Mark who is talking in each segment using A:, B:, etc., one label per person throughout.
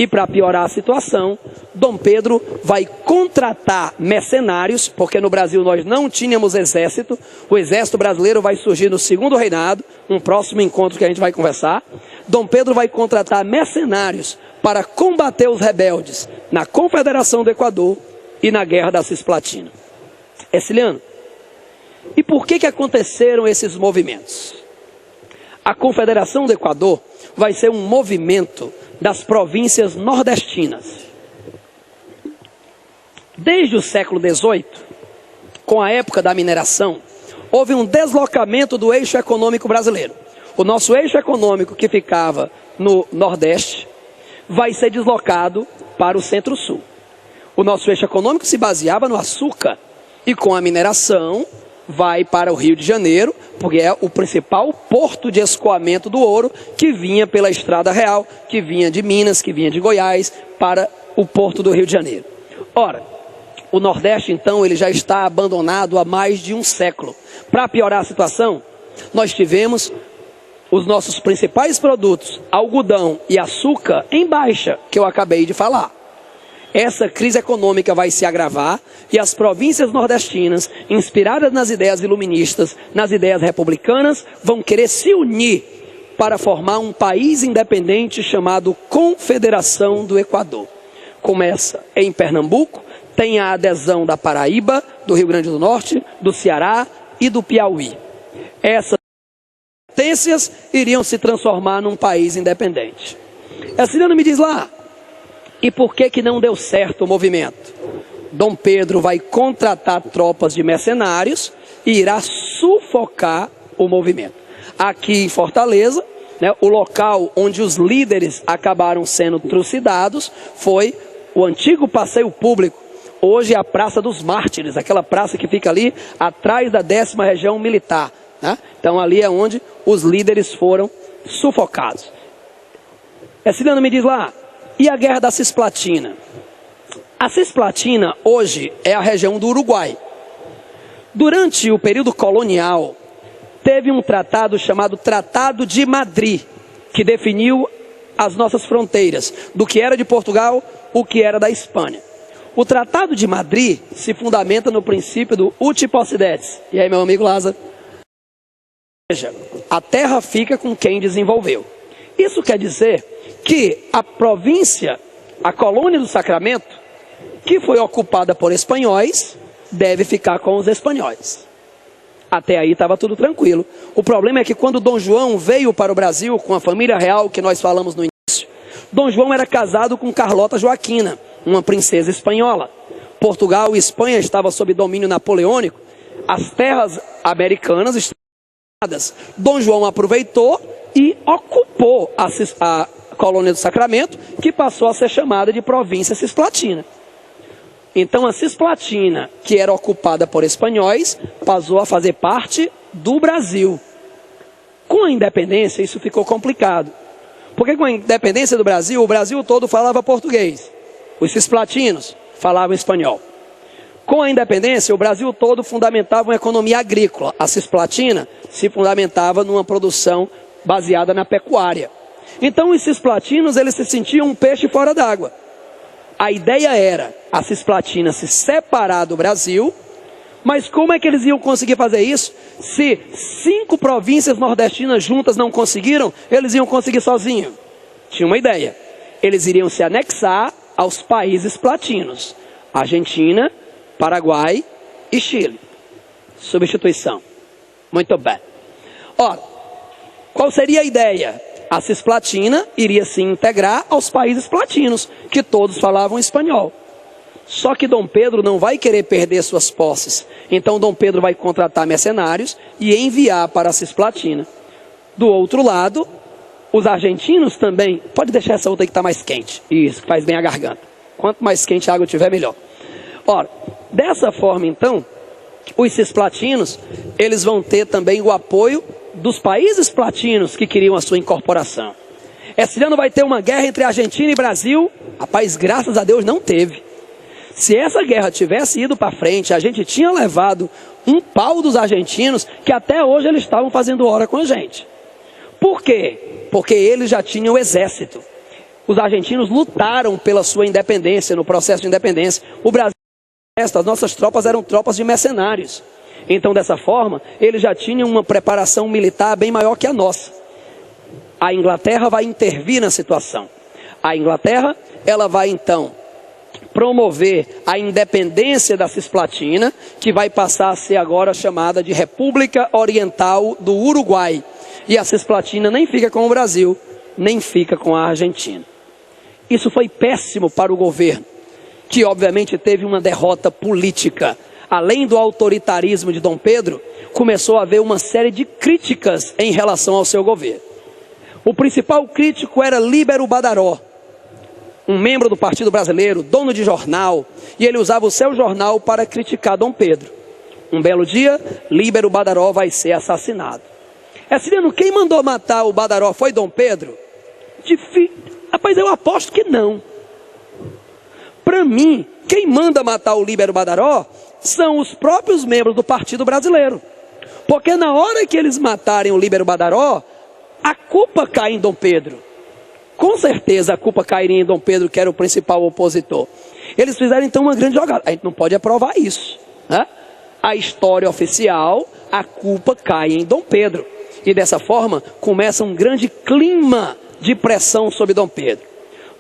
A: E para piorar a situação, Dom Pedro vai contratar mercenários, porque no Brasil nós não tínhamos exército. O exército brasileiro vai surgir no segundo reinado, um próximo encontro que a gente vai conversar. Dom Pedro vai contratar mercenários para combater os rebeldes na Confederação do Equador e na Guerra da Cisplatina. Herciliano, e por que aconteceram esses movimentos? A Confederação do Equador vai ser um movimento das províncias nordestinas. Desde o século XVIII, com a época da mineração, houve um deslocamento do eixo econômico brasileiro. O nosso eixo econômico, que ficava no Nordeste, vai ser deslocado para o Centro-Sul. O nosso eixo econômico se baseava no açúcar, e com a mineração vai para o Rio de Janeiro, porque é o principal porto de escoamento do ouro, que vinha pela Estrada Real, que vinha de Minas, que vinha de Goiás, para o porto do Rio de Janeiro. Ora, o Nordeste, então, ele já está abandonado há mais de um século. Para piorar a situação, nós tivemos os nossos principais produtos, algodão e açúcar, em baixa, que eu acabei de falar. Essa crise econômica vai se agravar e as províncias nordestinas, inspiradas nas ideias iluministas, nas ideias republicanas, vão querer se unir para formar um país independente chamado Confederação do Equador. Começa em Pernambuco, tem a adesão da Paraíba, do Rio Grande do Norte, do Ceará e do Piauí. Essas potências iriam se transformar num país independente. Herciliano, me diz lá, e por que não deu certo o movimento? Dom Pedro vai contratar tropas de mercenários e irá sufocar o movimento. Aqui em Fortaleza, o local onde os líderes acabaram sendo trucidados foi o antigo passeio público, hoje é a Praça dos Mártires, aquela praça que fica ali atrás da 10ª Região Militar. Então ali é onde os líderes foram sufocados. Herciliano, me diz lá, e a Guerra da Cisplatina? A Cisplatina hoje é a região do Uruguai. Durante o período colonial, teve um tratado chamado Tratado de Madrid, que definiu as nossas fronteiras, do que era de Portugal, o que era da Espanha. O Tratado de Madrid se fundamenta no princípio do uti possidetis. E aí, meu amigo Lázaro? Ou seja, a terra fica com quem desenvolveu. Isso quer dizer que a província, a colônia do Sacramento, que foi ocupada por espanhóis, deve ficar com os espanhóis. Até aí estava tudo tranquilo. O problema é que quando Dom João veio para o Brasil com a família real que nós falamos no início, Dom João era casado com Carlota Joaquina, uma princesa espanhola. Portugal e Espanha estavam sob domínio napoleônico. As terras americanas estavam ocupadas. Dom João aproveitou e ocupou a colônia do Sacramento, que passou a ser chamada de província Cisplatina. Então a Cisplatina, que era ocupada por espanhóis, passou a fazer parte do Brasil. Com a independência isso ficou complicado, porque com a independência do Brasil, o Brasil todo falava português, os cisplatinos falavam espanhol. Com a independência, o Brasil todo fundamentava uma economia agrícola. A Cisplatina se fundamentava numa produção baseada na pecuária. Então os cisplatinos, eles se sentiam um peixe fora d'água. A ideia era a Cisplatina se separar do Brasil, mas como é que eles iam conseguir fazer isso? Se 5 províncias nordestinas juntas não conseguiram, eles iam conseguir sozinhos. Tinha uma ideia. Eles iriam se anexar aos países platinos: Argentina, Paraguai e Chile. Substituição. Muito bem. Ora, qual seria a ideia? A Cisplatina iria se integrar aos países platinos, que todos falavam espanhol. Só que Dom Pedro não vai querer perder suas posses. Então Dom Pedro vai contratar mercenários e enviar para a Cisplatina. Do outro lado, os argentinos também... Pode deixar essa outra aí que está mais quente. Isso, faz bem a garganta. Quanto mais quente a água tiver, melhor. Ora, dessa forma então, os cisplatinos, eles vão ter também o apoio dos países platinos que queriam a sua incorporação. Esse ano vai ter uma guerra entre Argentina e Brasil. Rapaz, graças a Deus não teve. Se essa guerra tivesse ido para frente, a gente tinha levado um pau dos argentinos, que até hoje eles estavam fazendo hora com a gente. Por quê? Porque eles já tinham o exército. Os argentinos lutaram pela sua independência, no processo de independência. O Brasil, as nossas tropas eram tropas de mercenários. Então, dessa forma, eles já tinham uma preparação militar bem maior que a nossa. A Inglaterra vai intervir na situação. A Inglaterra, ela vai então promover a independência da Cisplatina, que vai passar a ser agora chamada de República Oriental do Uruguai. E a Cisplatina nem fica com o Brasil, nem fica com a Argentina. Isso foi péssimo para o governo, que obviamente teve uma derrota política. Além do autoritarismo de Dom Pedro, começou a haver uma série de críticas em relação ao seu governo. O principal crítico era Líbero Badaró, um membro do Partido Brasileiro, dono de jornal, e ele usava o seu jornal para criticar Dom Pedro. Um belo dia, Líbero Badaró vai ser assassinado. Siriano, quem mandou matar o Badaró foi Dom Pedro? Rapaz, eu aposto que não. Para mim, quem manda matar o Líbero Badaró são os próprios membros do Partido Brasileiro. Porque na hora que eles matarem o Líbero Badaró, a culpa cai em Dom Pedro. Com certeza a culpa cairia em Dom Pedro, que era o principal opositor. Eles fizeram então uma grande jogada. A gente não pode aprovar isso, né? A história oficial, a culpa cai em Dom Pedro. E dessa forma começa um grande clima de pressão sobre Dom Pedro.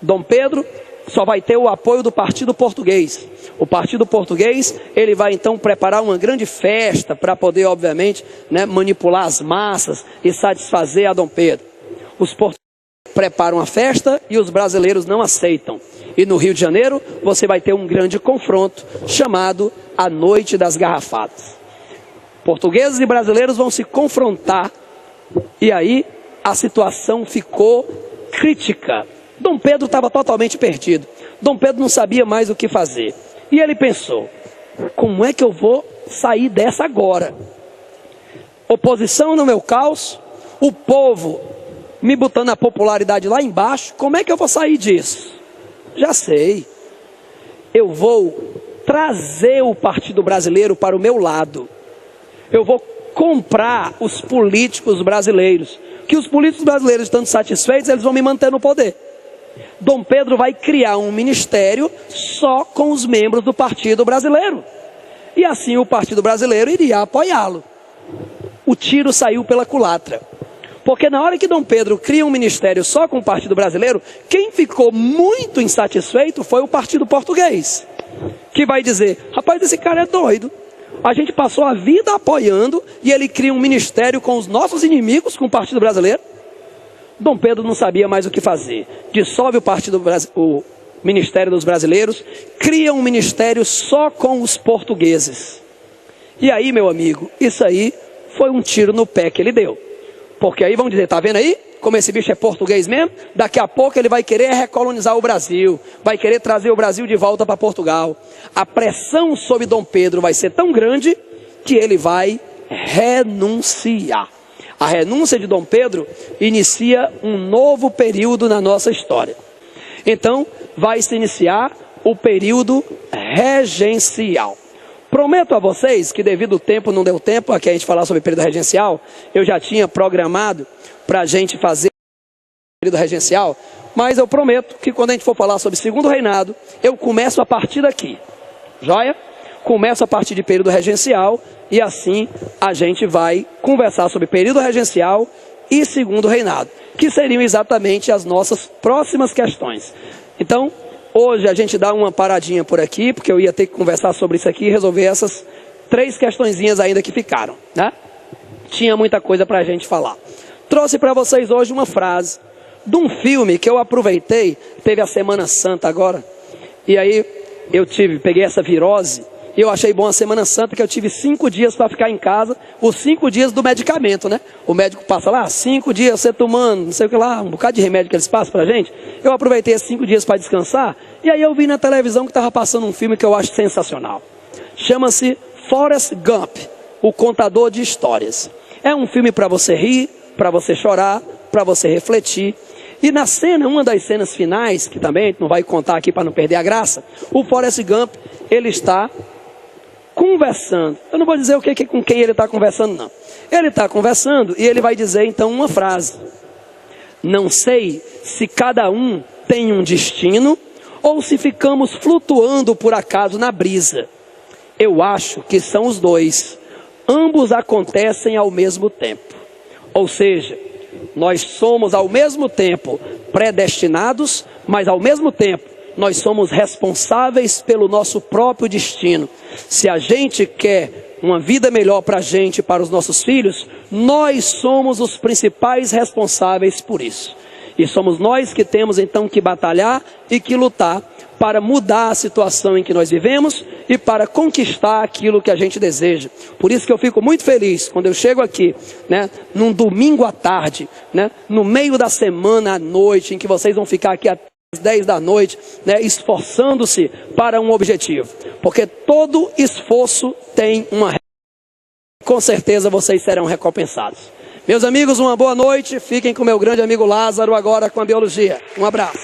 A: Dom Pedro só vai ter o apoio do Partido Português. O Partido Português, ele vai então preparar uma grande festa para poder, obviamente, né, manipular as massas e satisfazer a Dom Pedro. Os portugueses preparam a festa e os brasileiros não aceitam. E no Rio de Janeiro, você vai ter um grande confronto chamado a Noite das Garrafadas. Portugueses e brasileiros vão se confrontar e aí a situação ficou crítica. Dom Pedro estava totalmente perdido. Dom Pedro não sabia mais o que fazer. E ele pensou, como é que eu vou sair dessa agora? Oposição no meu caos, o povo me botando a popularidade lá embaixo, como é que eu vou sair disso? Já sei. Eu vou trazer o Partido Brasileiro para o meu lado. Eu vou comprar os políticos brasileiros. Que os políticos brasileiros estando satisfeitos, eles vão me manter no poder. Dom Pedro vai criar um ministério só com os membros do Partido Brasileiro. E assim o Partido Brasileiro iria apoiá-lo. O tiro saiu pela culatra. Porque na hora que Dom Pedro cria um ministério só com o Partido Brasileiro, quem ficou muito insatisfeito foi o Partido Português. Que vai dizer, rapaz, esse cara é doido. A gente passou a vida apoiando e ele cria um ministério com os nossos inimigos, com o Partido Brasileiro. Dom Pedro não sabia mais o que fazer. Dissolve o Ministério dos Brasileiros, cria um ministério só com os portugueses. E aí, meu amigo, isso aí foi um tiro no pé que ele deu. Porque aí vão dizer, tá vendo aí? Como esse bicho é português mesmo, daqui a pouco ele vai querer recolonizar o Brasil, vai querer trazer o Brasil de volta para Portugal. A pressão sobre Dom Pedro vai ser tão grande que ele vai renunciar. A renúncia de Dom Pedro inicia um novo período na nossa história. Então, vai se iniciar o período regencial. Prometo a vocês que devido ao tempo, não deu tempo aqui a gente falar sobre o período regencial, eu já tinha programado para a gente fazer o período regencial, mas eu prometo que quando a gente for falar sobre o segundo reinado, eu começo a partir daqui, joia? Começo a partir de período regencial e assim a gente vai conversar sobre período regencial e segundo reinado, que seriam exatamente as nossas próximas questões. Então, hoje a gente dá uma paradinha por aqui, porque eu ia ter que conversar sobre isso aqui e resolver essas 3 questõezinhas ainda que ficaram, né? Tinha muita coisa para a gente falar. Trouxe para vocês hoje uma frase de um filme que eu aproveitei, teve a Semana Santa agora, e aí eu peguei essa virose, e eu achei bom a Semana Santa, que eu tive 5 dias para ficar em casa, os 5 dias do medicamento, né? O médico passa lá, 5 dias você tomando, não sei o que lá, um bocado de remédio que eles passam pra gente. Eu aproveitei esses 5 dias para descansar, e aí eu vi na televisão que estava passando um filme que eu acho sensacional. Chama-se Forrest Gump, o contador de histórias. É um filme para você rir, para você chorar, para você refletir. E na cena, uma das cenas finais, que também a gente não vai contar aqui para não perder a graça, o Forrest Gump, ele está conversando. Eu não vou dizer com quem ele está conversando, não. Ele está conversando e ele vai dizer então uma frase. Não sei se cada um tem um destino ou se ficamos flutuando por acaso na brisa. Eu acho que são os dois. Ambos acontecem ao mesmo tempo. Ou seja, nós somos ao mesmo tempo predestinados, mas ao mesmo tempo nós somos responsáveis pelo nosso próprio destino. Se a gente quer uma vida melhor para a gente e para os nossos filhos, nós somos os principais responsáveis por isso. E somos nós que temos então que batalhar e que lutar para mudar a situação em que nós vivemos e para conquistar aquilo que a gente deseja. Por isso que eu fico muito feliz quando eu chego aqui, num domingo à tarde, no meio da semana à noite, em que vocês vão ficar aqui até às 10 da noite, esforçando-se para um objetivo. Porque todo esforço tem uma recompensa. Com certeza vocês serão recompensados. Meus amigos, uma boa noite. Fiquem com meu grande amigo Lázaro agora com a biologia. Um abraço.